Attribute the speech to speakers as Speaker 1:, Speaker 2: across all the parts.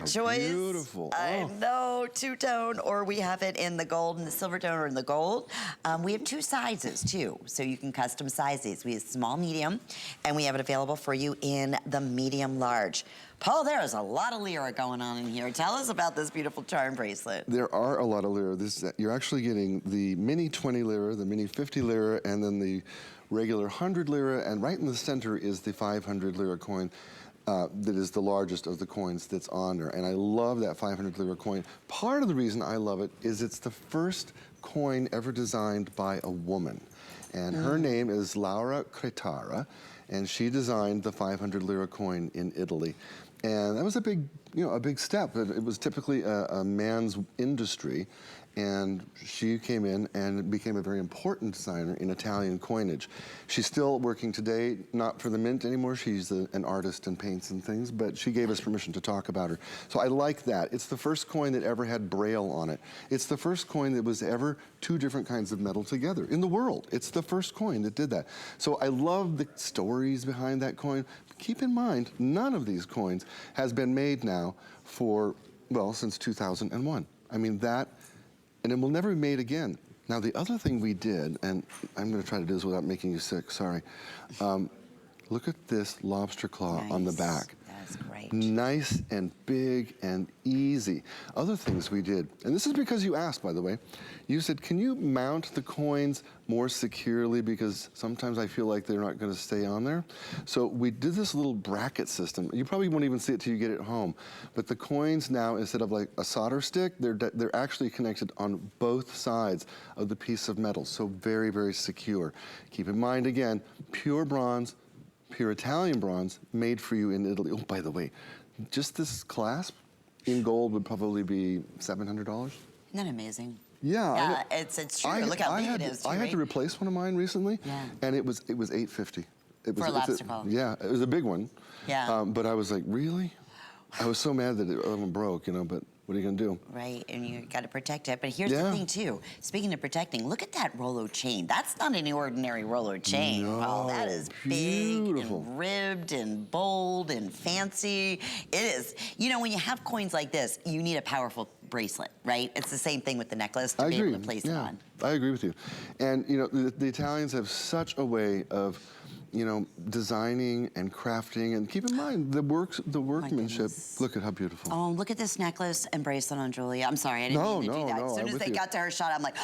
Speaker 1: choice.
Speaker 2: Beautiful.
Speaker 1: I know, two-tone, or we have it in the gold and the silver tone or in the gold. We have two sizes too, so you can custom size these. We have small, medium, and we have it available for you in the medium large. Paul, there is a lot of Lira going on in here. Tell us about this beautiful charm bracelet.
Speaker 2: There are a lot of Lira. You're actually getting the mini 20 Lira, the mini 50 Lira, and then the regular 100 Lira, and right in the center is the 500 Lira coin. That is the largest of the coins that's on there. And I love that 500 Lira coin. Part of the reason I love it is it's the first coin ever designed by a woman. And her name is Laura Cretara, and she designed the 500 Lira coin in Italy. And that was a big, a big step. It was typically a man's industry. And she came in and became a very important designer in Italian coinage. She's still working today, not for the mint anymore. She's an artist and paints and things, but she gave us permission to talk about her. So I like that. It's the first coin that ever had Braille on it. It's the first coin that was ever two different kinds of metal together in the world. It's the first coin that did that. So I love the stories behind that coin. Keep in mind, none of these coins has been made now for, well, since 2001. I mean, and it will never be made again. Now, the other thing we did, and I'm gonna try to do this without making you sick, sorry. Look at this lobster claw on the back.
Speaker 1: That's great.
Speaker 2: Nice and big and easy. Other things we did, and this is because you asked, by the way. You said, can you mount the coins more securely because sometimes I feel like they're not gonna stay on there? So we did this little bracket system. You probably won't even see it till you get it home. But the coins now, instead of like a solder stick, they're actually connected on both sides of the piece of metal. So very, very secure. Keep in mind, again, pure bronze, pure Italian bronze, made for you in Italy. Oh, by the way, just this clasp in gold would probably be $700.
Speaker 1: Isn't that amazing?
Speaker 2: Yeah,
Speaker 1: it's true. Look how big it is. Too,
Speaker 2: I had to replace one of mine recently, and it was $850.
Speaker 1: For a lobster claw.
Speaker 2: Yeah, it was a big one.
Speaker 1: Yeah.
Speaker 2: But I was like, really? I was so mad that it broke, but what are you gonna do?
Speaker 1: Right, and you gotta protect it. But here's the thing too, speaking of protecting, look at that Rolo chain. That's not any ordinary Rolo chain.
Speaker 2: No,
Speaker 1: Well, that is
Speaker 2: beautiful.
Speaker 1: big and ribbed and bold and fancy. It is, when you have coins like this, you need a powerful bracelet, right? It's the same thing with the necklace to be able to place it on.
Speaker 2: I agree with you. And the Italians have such a way of designing and crafting, and keep in mind the workmanship. Look at how beautiful.
Speaker 1: Oh, look at this necklace and bracelet on Julia. I'm sorry, I didn't mean to do that. As soon as they got to her shot, I'm like,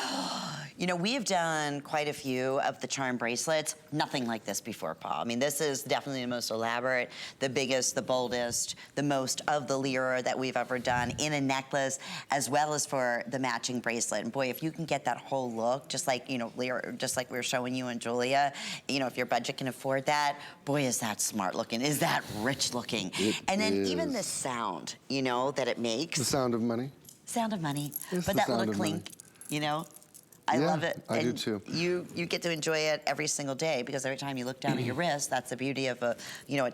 Speaker 1: we have done quite a few of the charm bracelets. Nothing like this before, Paul. I mean, this is definitely the most elaborate, the biggest, the boldest, the most of the Lira that we've ever done in a necklace, as well as for the matching bracelet. And boy, if you can get that whole look, just like, Lira, just like we were showing you and Julia, if your budget can afford that, boy, is that smart looking, is that rich looking. And then even the sound, that it makes.
Speaker 2: The sound of money.
Speaker 1: Sound of money.
Speaker 2: It's
Speaker 1: but that little clink, I love it.
Speaker 2: I do too.
Speaker 1: You get to enjoy it every single day because every time you look down at your wrist, that's the beauty of a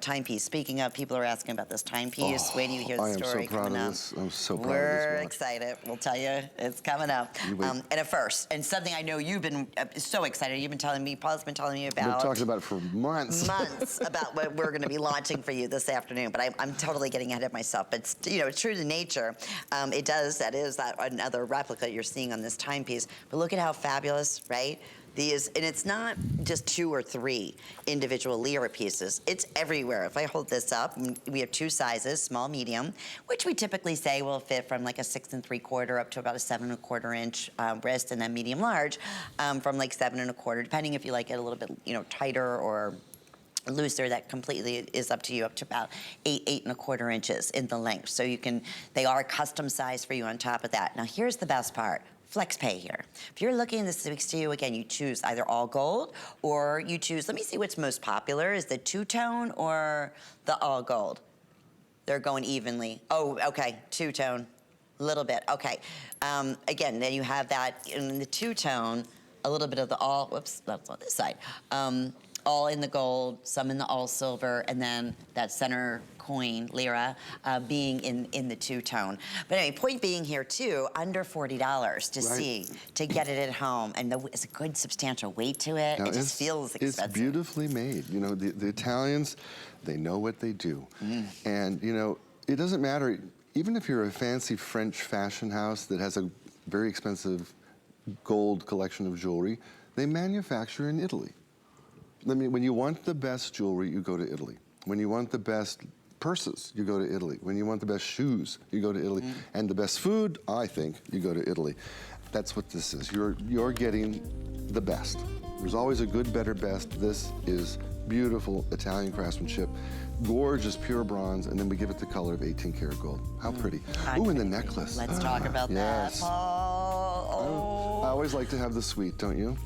Speaker 1: timepiece. Speaking of, people are asking about this timepiece. Wait till you hear the story coming up.
Speaker 2: I'm so proud of this.
Speaker 1: We're excited. We'll tell you, it's coming up. And at first, and something I know you've been so excited. You've been telling me, Paul's been telling me about.
Speaker 2: We've been talking about it for months.
Speaker 1: Months about what we're going to be launching for you this afternoon. But I'm totally getting ahead of myself. But it's true to nature. That is another replica you're seeing on this timepiece. But look at how fabulous, right? And it's not just 2 or 3 individual Lira pieces. It's everywhere. If I hold this up, we have 2 sizes, small, medium, which we typically say will fit from like a 6 3/4 up to about a 7 1/4 inch wrist, and then medium large from like 7 1/4, depending if you like it a little bit, tighter or looser. That completely is up to you, up to about 8 1/4 inches in the length. So they are custom sized for you on top of that. Now here's the best part. Flex pay here. If you're looking, this speaks to you, again, you choose either all gold or you choose, let me see what's most popular, is the two-tone or the all gold? They're going evenly. Oh, okay, two-tone, a little bit, okay. Again, then you have that in the two-tone, a little bit of the all, whoops, that's on this side. All in the gold, some in the all silver, and then that center coin, Lira, being in the two-tone. But anyway, point being here too, under $40 to get it at home, and it's a good substantial weight to it. It just feels expensive.
Speaker 2: It's beautifully made. The Italians, they know what they do. And it doesn't matter even if you're a fancy French fashion house that has a very expensive gold collection of jewelry, they manufacture in Italy. I mean, when you want the best jewelry, you go to Italy. When you want the best purses, you go to Italy. When you want the best shoes, you go to Italy. And the best food, I think, you go to Italy. That's what this is. You're getting the best. There's always a good, better, best. This is beautiful Italian craftsmanship, gorgeous pure bronze, and then we give it the color of 18 karat gold. How pretty. Ooh, and the necklace.
Speaker 1: Let's talk about
Speaker 2: yes.
Speaker 1: that, Paul.
Speaker 2: I always like to have the sweet, don't you?